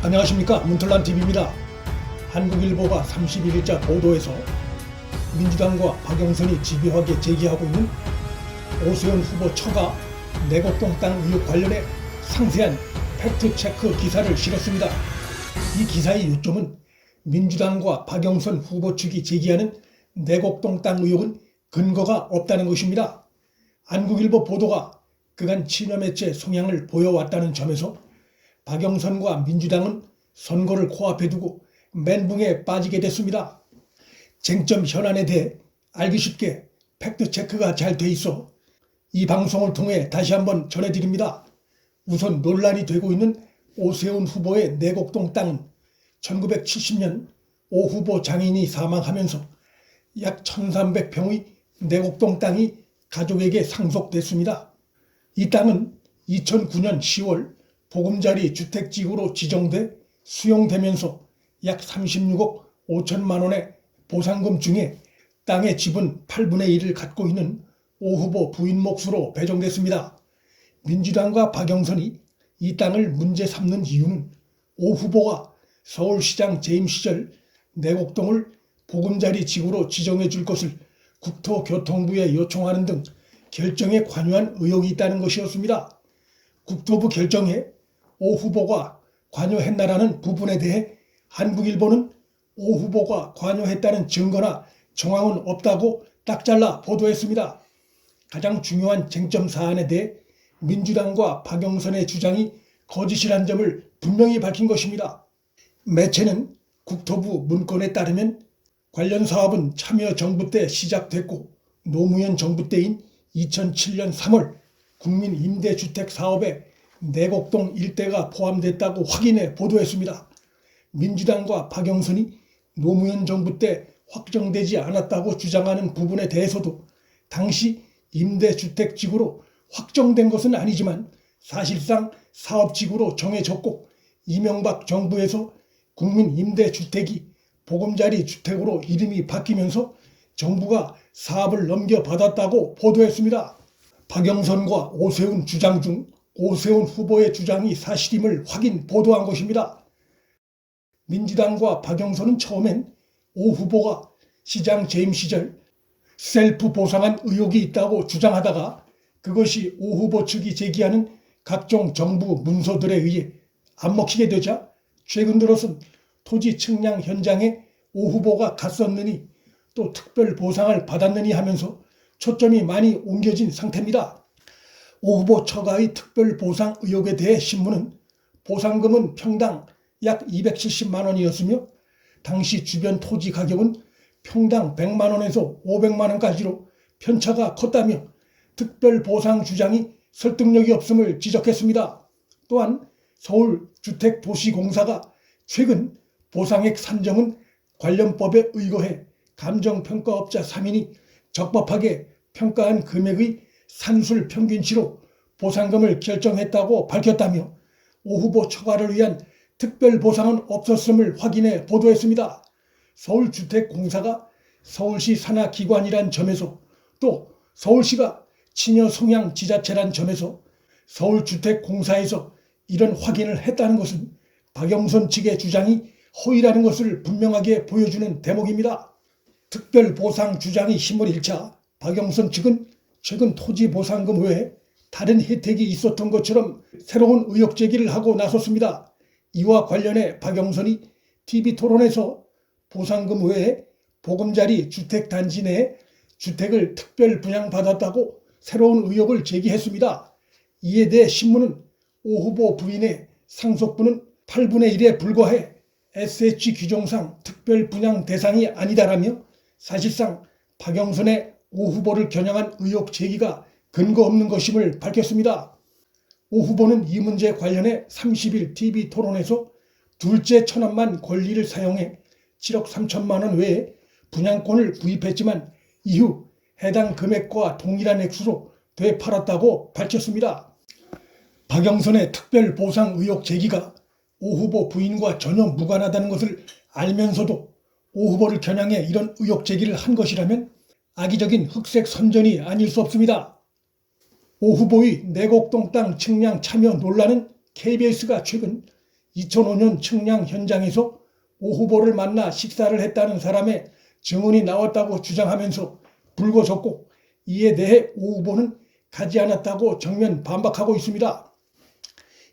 안녕하십니까, 문틀란TV입니다. 한국일보가 31일자 보도에서 민주당과 박영선이 집요하게 제기하고 있는 오세훈 후보 처가 내곡동 땅 의혹 관련해 상세한 팩트체크 기사를 실었습니다. 이 기사의 요점은 민주당과 박영선 후보 측이 제기하는 내곡동 땅 의혹은 근거가 없다는 것입니다. 한국일보 보도가 그간 친여매체 성향을 보여왔다는 점에서 박영선과 민주당은 선거를 코앞에 두고 멘붕에 빠지게 됐습니다. 쟁점 현안에 대해 알기 쉽게 팩트체크가 잘 돼 있어 이 방송을 통해 다시 한번 전해드립니다. 우선 논란이 되고 있는 오세훈 후보의 내곡동 땅은 1970년 오 후보 장인이 사망하면서 약 1300평의 내곡동 땅이 가족에게 상속됐습니다. 이 땅은 2009년 10월 보금자리 주택지구로 지정돼 수용되면서 약 36억 5천만 원의 보상금 중에 땅의 지분 8분의 1을 갖고 있는 오 후보 부인 몫으로 배정됐습니다. 민주당과 박영선이 이 땅을 문제 삼는 이유는 오 후보가 서울시장 재임 시절 내곡동을 보금자리 지구로 지정해 줄 것을 국토교통부에 요청하는 등 결정에 관여한 의혹이 있다는 것이었습니다. 국토부 결정에 오 후보가 관여했나라는 부분에 대해 한국일보는 오 후보가 관여했다는 증거나 정황은 없다고 딱 잘라 보도했습니다. 가장 중요한 쟁점 사안에 대해 민주당과 박영선의 주장이 거짓이란 점을 분명히 밝힌 것입니다. 매체는 국토부 문건에 따르면 관련 사업은 참여정부 때 시작됐고 노무현 정부 때인 2007년 3월 국민임대주택 사업에 내곡동 일대가 포함됐다고 확인해 보도했습니다. 민주당과 박영선이 노무현 정부 때 확정되지 않았다고 주장하는 부분에 대해서도 당시 임대주택지구로 확정된 것은 아니지만 사실상 사업지구로 정해졌고 이명박 정부에서 국민임대주택이 보금자리 주택으로 이름이 바뀌면서 정부가 사업을 넘겨받았다고 보도했습니다. 박영선과 오세훈 주장 중 오세훈 후보의 주장이 사실임을 확인 보도한 것입니다. 민주당과 박영선은 처음엔 오 후보가 시장 재임 시절 셀프 보상한 의혹이 있다고 주장하다가 그것이 오 후보 측이 제기하는 각종 정부 문서들에 의해 안 먹히게 되자 최근 들어선 토지 측량 현장에 오 후보가 갔었느니 또 특별 보상을 받았느니 하면서 초점이 많이 옮겨진 상태입니다. 오 후보 처가의 특별 보상 의혹에 대해 신문은 보상금은 평당 약 270만 원이었으며 당시 주변 토지 가격은 평당 100만 원에서 500만 원까지로 편차가 컸다며 특별 보상 주장이 설득력이 없음을 지적했습니다. 또한 서울주택도시공사가 최근 보상액 산정은 관련법에 의거해 감정평가업자 3인이 적법하게 평가한 금액의 산술 평균치로 보상금을 결정했다고 밝혔다며 오 후보 처가를 위한 특별 보상은 없었음을 확인해 보도했습니다. 서울주택공사가 서울시 산하기관이란 점에서 또 서울시가 친여 성향 지자체란 점에서 서울주택공사에서 이런 확인을 했다는 것은 박영선 측의 주장이 허위라는 것을 분명하게 보여주는 대목입니다. 특별보상 주장이 힘을 잃자 박영선 측은 최근 토지보상금 외에 다른 혜택이 있었던 것처럼 새로운 의혹 제기를 하고 나섰습니다. 이와 관련해 박영선이 TV토론에서 보상금 외에 보금자리 주택단지 내에 주택을 특별 분양받았다고 새로운 의혹을 제기했습니다. 이에 대해 신문은 오 후보 부인의 상속분은 8분의 1에 불과해 SH 규정상 특별 분양 대상이 아니다라며 사실상 박영선의 오 후보를 겨냥한 의혹 제기가 근거 없는 것임을 밝혔습니다. 오 후보는 이 문제 관련해 30일 TV토론에서 둘째 천원만 권리를 사용해 7억 3천만 원 외에 분양권을 구입했지만 이후 해당 금액과 동일한 액수로 되팔았다고 밝혔습니다. 박영선의 특별 보상 의혹 제기가 오 후보 부인과 전혀 무관하다는 것을 알면서도 오 후보를 겨냥해 이런 의혹 제기를 한 것이라면 악의적인 흑색 선전이 아닐 수 없습니다. 오 후보의 내곡동 땅 측량 참여 논란은 KBS가 최근 2005년 청량 현장에서 오 후보를 만나 식사를 했다는 사람의 증언이 나왔다고 주장하면서 불거졌고, 이에 대해 오 후보는 가지 않았다고 정면 반박하고 있습니다.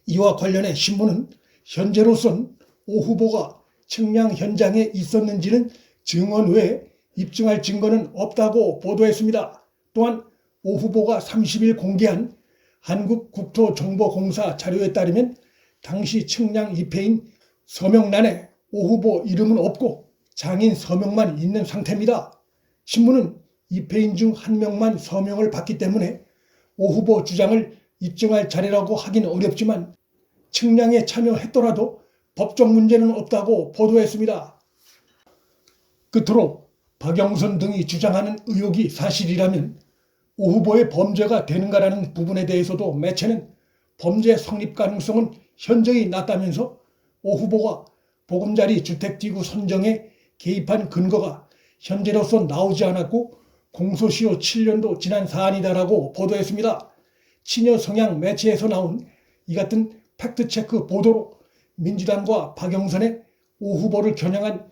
이와 관련해 신문은 현재로선 오 후보가 청량 현장에 있었는지는 증언 외에 입증할 증거는 없다고 보도했습니다. 또한 오 후보가 30일 공개한 한국국토정보공사 자료에 따르면 당시 청량 입회인 서명란에 오 후보 이름은 없고 장인 서명만 있는 상태입니다. 신문은 입회인 중 한 명만 서명을 받기 때문에 오 후보 주장을 입증할 자료라고 하기는 어렵지만 청량에 참여했더라도 법적 문제는 없다고 보도했습니다. 끝으로 박영선 등이 주장하는 의혹이 사실이라면 오 후보의 범죄가 되는가라는 부분에 대해서도 매체는 범죄 성립 가능성은 현저히 낮다면서 오 후보가 보금자리 주택지구 선정에 개입한 근거가 현재로서 나오지 않았고 공소시효 7년도 지난 사안이다라고 보도했습니다. 친여 성향 매체에서 나온 이 같은 팩트체크 보도로 민주당과 박영선의 오 후보를 겨냥한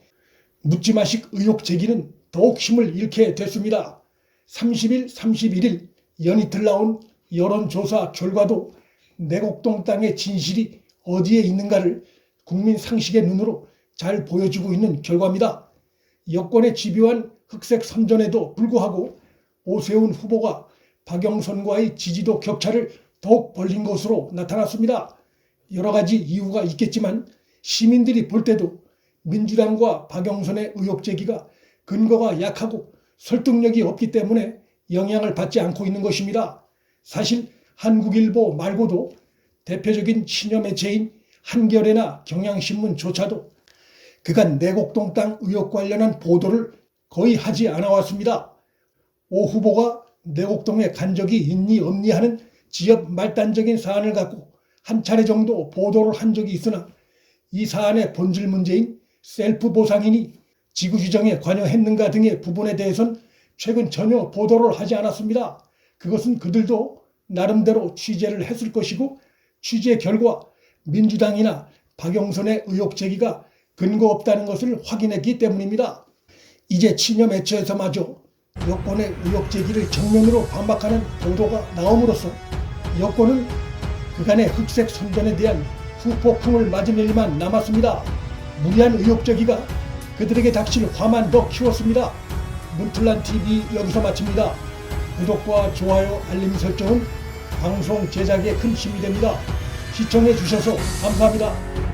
묻지마식 의혹 제기는 더욱 힘을 잃게 됐습니다. 30일, 31일 연이틀 나온 여론조사 결과도 내곡동 땅의 진실이 어디에 있는가를 국민 상식의 눈으로 잘 보여주고 있는 결과입니다. 여권의 집요한 흑색 선전에도 불구하고 오세훈 후보가 박영선과의 지지도 격차를 더욱 벌린 것으로 나타났습니다. 여러 가지 이유가 있겠지만 시민들이 볼 때도 민주당과 박영선의 의혹 제기가 근거가 약하고 설득력이 없기 때문에 영향을 받지 않고 있는 것입니다. 사실 한국일보 말고도 대표적인 친여 매체인 한겨레나 경향신문조차도 그간 내곡동 땅 의혹 관련한 보도를 거의 하지 않아 왔습니다. 오 후보가 내곡동에 간 적이 있니 없니 하는 지엽 말단적인 사안을 갖고 한 차례 정도 보도를 한 적이 있으나 이 사안의 본질 문제인 셀프 보상이니 지구 규정에 관여했는가 등의 부분에 대해선 최근 전혀 보도를 하지 않았습니다. 그것은 그들도 나름대로 취재를 했을 것이고 취재 결과 민주당이나 박영선의 의혹 제기가 근거 없다는 것을 확인했기 때문입니다. 이제 친여 매체에서마저 여권의 의혹 제기를 정면으로 반박하는 보도가 나옴으로써 여권은 그간의 흑색 선전에 대한 후폭풍을 맞은 일만 남았습니다. 무리한 의혹 제기가 그들에게 닥칠 화만 더 키웠습니다. 문틀란TV 여기서 마칩니다. 구독과 좋아요, 알림 설정은 방송 제작에 큰 힘이 됩니다. 시청해 주셔서 감사합니다.